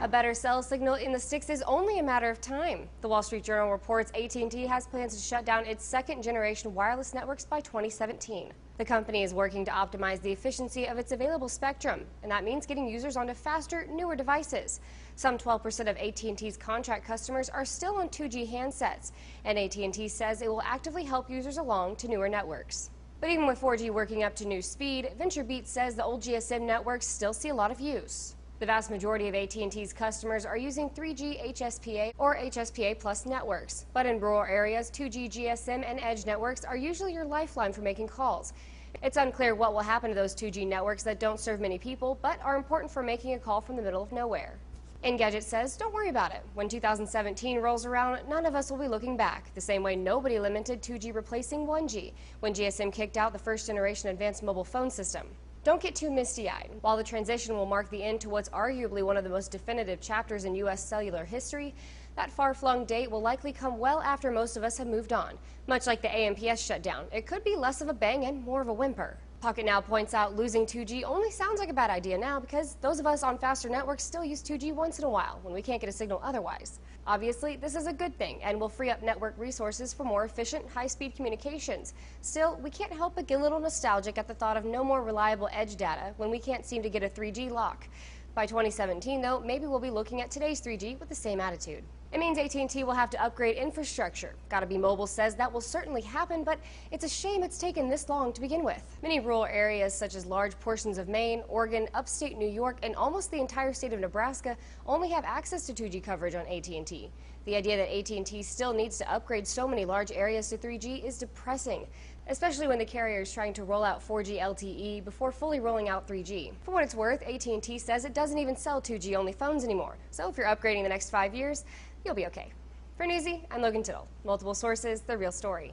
A better cell signal in the sticks is only a matter of time. The Wall Street Journal reports AT&T has plans to shut down its second-generation wireless networks by 2017. The company is working to optimize the efficiency of its available spectrum, and that means getting users onto faster, newer devices. Some 12% of AT&T's contract customers are still on 2G handsets, and AT&T says it will actively help users along to newer networks. But even with 4G working up to new speed, VentureBeat says the old GSM networks still see a lot of use. The vast majority of AT&T's customers are using 3G HSPA or HSPA Plus networks. But in rural areas, 2G GSM and Edge networks are usually your lifeline for making calls. It's unclear what will happen to those 2G networks that don't serve many people, but are important for making a call from the middle of nowhere. Engadget says, don't worry about it. When 2017 rolls around, none of us will be looking back, the same way nobody lamented 2G replacing 1G when GSM kicked out the first-generation advanced mobile phone system. Don't get too misty-eyed. While the transition will mark the end to what's arguably one of the most definitive chapters in U.S. cellular history, that far-flung date will likely come well after most of us have moved on. Much like the AMPS shutdown, it could be less of a bang and more of a whimper. Pocket Now points out losing 2G only sounds like a bad idea now because those of us on faster networks still use 2G once in a while when we can't get a signal otherwise. Obviously, this is a good thing and will free up network resources for more efficient, high-speed communications. Still, we can't help but get a little nostalgic at the thought of no more reliable edge data when we can't seem to get a 3G lock. By 2017, though, maybe we'll be looking at today's 3G with the same attitude. It means AT&T will have to upgrade infrastructure. Gotta Be Mobile says that will certainly happen, but it's a shame it's taken this long to begin with. Many rural areas such as large portions of Maine, Oregon, upstate New York, and almost the entire state of Nebraska only have access to 2G coverage on AT&T. The idea that AT&T still needs to upgrade so many large areas to 3G is depressing, especially when the carrier is trying to roll out 4G LTE before fully rolling out 3G. For what it's worth, AT&T says it doesn't even sell 2G-only phones anymore, so if you're upgrading the next 5 years, you'll be okay. For Newsy, I'm Logan Tittle. Multiple sources, the real story.